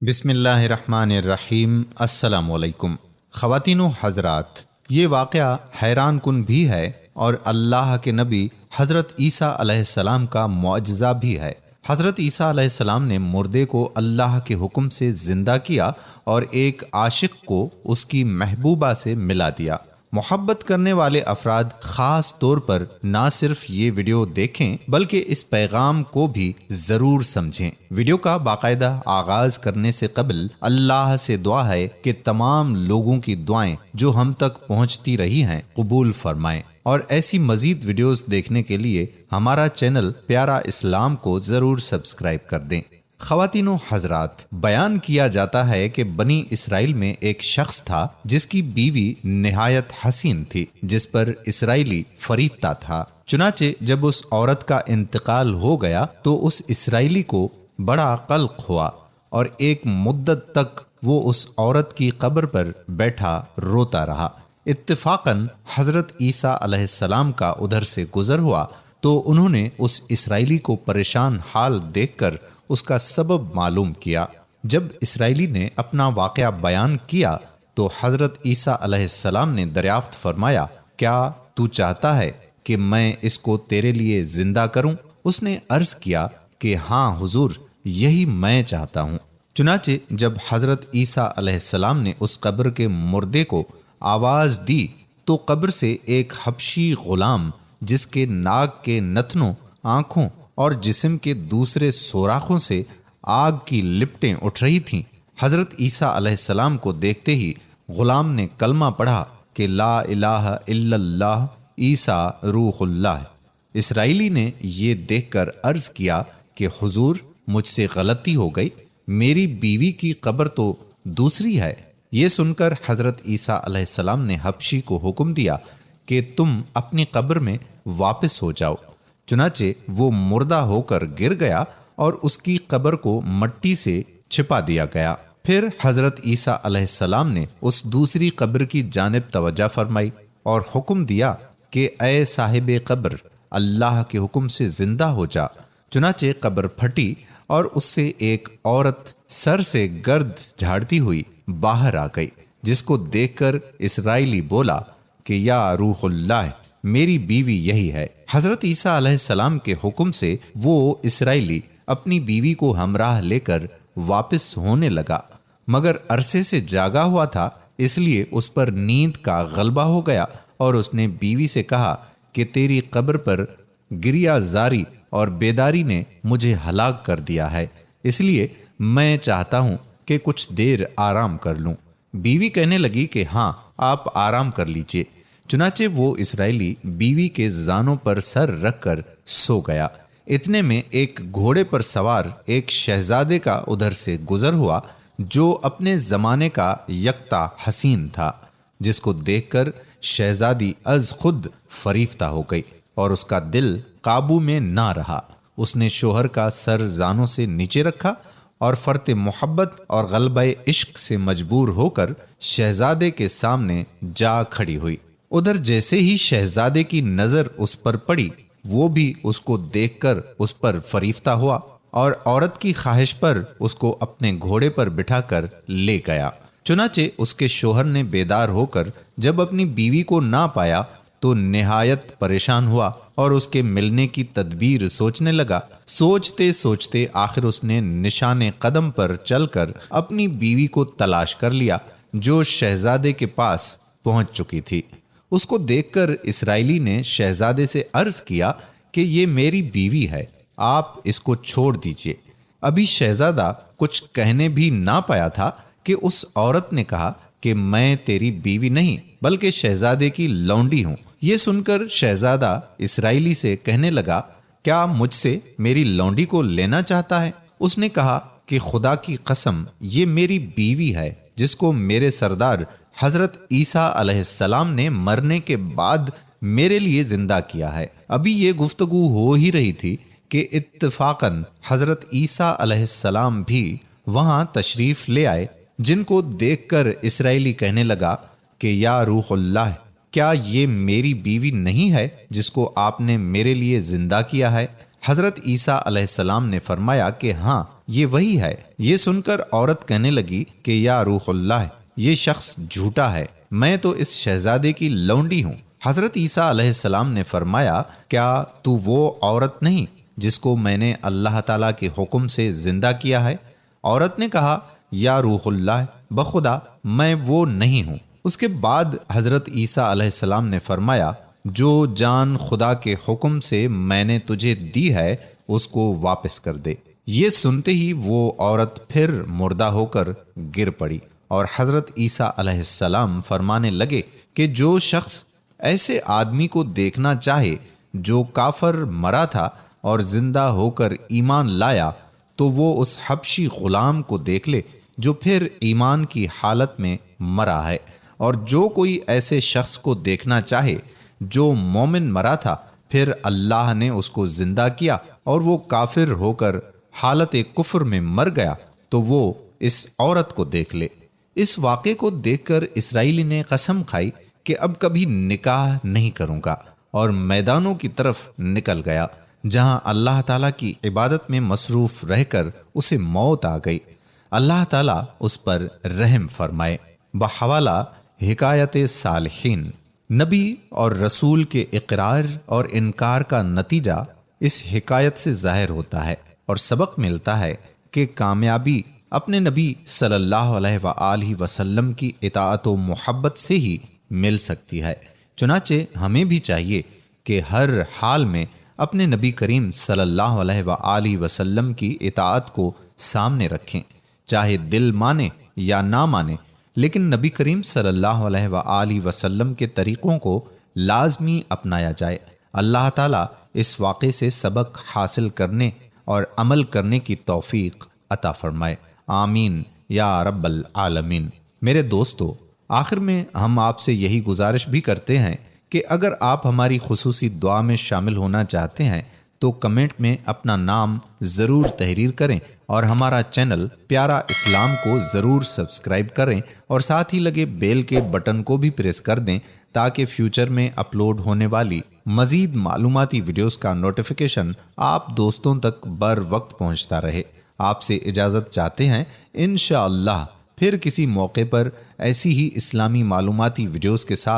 बिस्मिल्लाहिर्रहमानिर्रहीम। अस्सलामु अलैकुम। ख़वातीन व हज़रात, ये वाक़या हैरान कुन भी है और अल्लाह के नबी हज़रत ईसा अलैहिस्सलाम का मुअज्ज़ा भी है। हज़रत ईसा अलैहिस्सलाम ने मुर्दे को अल्लाह के हुक्म से ज़िंदा किया और एक आशिक को उसकी महबूबा से मिला दिया। मोहब्बत करने वाले अफराद ख़ास तौर पर ना सिर्फ ये वीडियो देखें बल्कि इस पैगाम को भी ज़रूर समझें। वीडियो का बाकायदा आगाज़ करने से कबल अल्लाह से दुआ है कि तमाम लोगों की दुआएं जो हम तक पहुंचती रही हैं कबूल फरमाएं और ऐसी मज़ीद वीडियोस देखने के लिए हमारा चैनल प्यारा इस्लाम को ज़रूर सब्सक्राइब कर दें। ख़वातीनो हज़रात, बयान किया जाता है कि बनी इसराइल में एक शख्स था जिसकी बीवी निहायत हसीन थी, जिस पर इसराइली फरीदता था। चुनाचे जब उस औरत का इंतकाल हो गया तो उस इसराइली को बड़ा कल्क हुआ और एक मुद्दत तक वो उस औरत की कब्र पर बैठा रोता रहा। इत्तेफाकन हज़रत ईसा अलैहिस्सलाम का उधर से गुजर हुआ तो उन्होंने उस इसराइली को परेशान हाल देखकर उसका सबब मालूम किया। जब इसराइली ने अपना वाक़या बयान किया तो हज़रत ईसा अलैहिस्सलाम ने दरियाफ्त फरमाया, क्या तू चाहता है कि मैं इसको तेरे लिए ज़िंदा करूं? उसने अर्ज़ किया कि हाँ हुजूर, यही मैं चाहता हूँ। चुनाचे जब हज़रत ईसा अलैहिस्सलाम ने उस कब्र के मुर्दे को आवाज़ दी तो कब्र से एक हबशी ग़ुलाम जिसके नाक के नथनों, आँखों और जिस्म के दूसरे सोराखों से आग की लिपटें उठ रही थीं, हज़रत ईसा अलैहिस्सलाम को देखते ही ग़ुलाम ने कलमा पढ़ा कि ला इलाहा इल्लल्लाह ईसा रूहुल्लाह। इसराइली ने ये देखकर अर्ज़ किया कि हुजूर, मुझसे गलती हो गई, मेरी बीवी की कब्र तो दूसरी है। ये सुनकर हज़रत ईसा अलैहिस्सलाम ने हबशी को हुक्म दिया कि तुम अपनी कब्र में वापस हो जाओ। चुनाचे वो मुर्दा होकर गिर गया और उसकी कब्र को मट्टी से छिपा दिया गया। फिर हज़रत ईसा अलैहिस्सलाम ने उस दूसरी कब्र की जानिब तवज्जो फरमाई और हुक्म दिया कि ए साहिब कब्र, अल्लाह के हुक्म से ज़िंदा हो जा। चुनाचे कब्र फटी और उससे एक औरत सर से गर्द झाड़ती हुई बाहर आ गई, जिसको देखकर इसराइली बोला कि या रूहुल्लाह, मेरी बीवी यही है। हज़रत ईसा अलैहिस्सलाम के हुक्म से वो इसराइली अपनी बीवी को हमराह लेकर वापस होने लगा, मगर अरसे से जागा हुआ था इसलिए उस पर नींद का गलबा हो गया और उसने बीवी से कहा कि तेरी कब्र पर गिरियाजारी और बेदारी ने मुझे हलाक कर दिया है, इसलिए मैं चाहता हूँ कि कुछ देर आराम कर लूँ। बीवी कहने लगी कि हाँ, आप आराम कर लीजिए। चुनाचे वो इसराइली बीवी के जानों पर सर रखकर सो गया। इतने में एक घोड़े पर सवार एक शहजादे का उधर से गुजर हुआ जो अपने ज़माने का यकता हसीन था, जिसको देखकर शहजादी अज खुद फरीफ्ता हो गई और उसका दिल काबू में ना रहा। उसने शोहर का सर जानों से नीचे रखा और फर्ते मोहब्बत और गलबे इश्क से मजबूर होकर शहजादे के सामने जा खड़ी हुई। उधर जैसे ही शहजादे की नजर उस पर पड़ी, वो भी उसको देखकर उस पर फरीफ्ता हुआ और औरत की ख्वाहिश पर उसको अपने घोड़े पर बिठाकर ले गया। चुनाचे उसके शोहर ने बेदार होकर जब अपनी बीवी को ना पाया तो निहायत परेशान हुआ और उसके मिलने की तदबीर सोचने लगा। सोचते सोचते आखिर उसने निशाने कदम पर चलकर अपनी बीवी को तलाश कर लिया, जो शहजादे के पास पहुंच चुकी थी। उसको देखकर इसराइली ने शहजादे से अर्ज किया कि ये मेरी बीवी है, आप इसको छोड़ दीजिए। अभी शहजादा कुछ कहने भी ना पाया था कि उस औरत ने कहा कि मैं तेरी बीवी नहीं बल्कि शहजादे की लौंडी हूँ। ये सुनकर शहजादा इसराइली से कहने लगा, क्या मुझसे मेरी लौंडी को लेना चाहता है? उसने कहा कि खुदा की कसम, ये मेरी बीवी है जिसको मेरे सरदार हज़रत ईसा अलैहिस्सलाम ने मरने के बाद मेरे लिए जिंदा किया है। अभी ये गुफ्तगू हो ही रही थी कि इत्तफाकन हज़रत ईसा अलैहिस्सलाम भी वहां तशरीफ ले आए, जिनको देखकर इसराइली कहने लगा कि या रूहुल्लाह, क्या ये मेरी बीवी नहीं है जिसको आपने मेरे लिए जिंदा किया है? हज़रत ईसा अलैहिस्सलाम ने फरमाया कि हाँ, یہ وہی ہے۔ یہ سن کر عورت کہنے لگی کہ یا روح اللہ، یہ شخص جھوٹا ہے، میں تو اس شہزادے کی لونڈی ہوں۔ حضرت عیسیٰ علیہ السلام نے فرمایا، کیا تو وہ عورت نہیں جس کو میں نے اللہ تعالیٰ کے حکم سے زندہ کیا ہے؟ عورت نے کہا، یا روح اللہ، بخدا میں وہ نہیں ہوں۔ اس کے بعد حضرت عیسیٰ علیہ السلام نے فرمایا، جو جان خدا کے حکم سے میں نے تجھے دی ہے اس کو واپس کر دے۔ یہ سنتے ہی وہ عورت پھر مردہ ہو کر گر پڑی، اور حضرت عیسیٰ علیہ السلام فرمانے لگے کہ جو شخص ایسے آدمی کو دیکھنا چاہے جو کافر مرا تھا اور زندہ ہو کر ایمان لایا، تو وہ اس حبشی غلام کو دیکھ لے جو پھر ایمان کی حالت میں مرا ہے، اور جو کوئی ایسے شخص کو دیکھنا چاہے جو مومن مرا تھا پھر اللہ نے اس کو زندہ کیا اور وہ کافر ہو کر حالت کفر میں مر گیا، تو وہ اس عورت کو دیکھ لے۔ اس واقعے کو دیکھ کر اسرائیلی نے قسم کھائی کہ اب کبھی نکاح نہیں کروں گا، اور میدانوں کی طرف نکل گیا جہاں اللہ تعالیٰ کی عبادت میں مصروف رہ کر اسے موت آ گئی۔ اللہ تعالیٰ اس پر رحم فرمائے۔ بحوالہ حکایت صالحین، نبی اور رسول کے اقرار اور انکار کا نتیجہ اس حکایت سے ظاہر ہوتا ہے، اور سبق ملتا ہے کہ کامیابی اپنے نبی صلی اللہ علیہ وآلہ وسلم کی اطاعت و محبت سے ہی مل سکتی ہے۔ چنانچہ ہمیں بھی چاہیے کہ ہر حال میں اپنے نبی کریم صلی اللہ علیہ وآلہ وسلم کی اطاعت کو سامنے رکھیں، چاہے دل مانے یا نہ مانے، لیکن نبی کریم صلی اللہ علیہ وآلہ وسلم کے طریقوں کو لازمی اپنایا جائے۔ اللہ تعالیٰ اس واقعے سے سبق حاصل کرنے اور عمل کرنے کی توفیق عطا فرمائے، آمین یا رب العالمین۔ میرے دوستو، آخر میں ہم آپ سے یہی گزارش بھی کرتے ہیں کہ اگر آپ ہماری خصوصی دعا میں شامل ہونا چاہتے ہیں تو کمنٹ میں اپنا نام ضرور تحریر کریں، اور ہمارا چینل پیارا اسلام کو ضرور سبسکرائب کریں، اور ساتھ ہی لگے بیل کے بٹن کو بھی پریس کر دیں تاکہ فیوچر میں اپلوڈ ہونے والی مزید معلوماتی ویڈیوز کا نوٹیفیکیشن آپ دوستوں تک بر وقت پہنچتا رہے۔ آپ سے اجازت چاہتے ہیں، انشاءاللہ پھر کسی موقع پر ایسی ہی اسلامی معلوماتی ویڈیوز کے ساتھ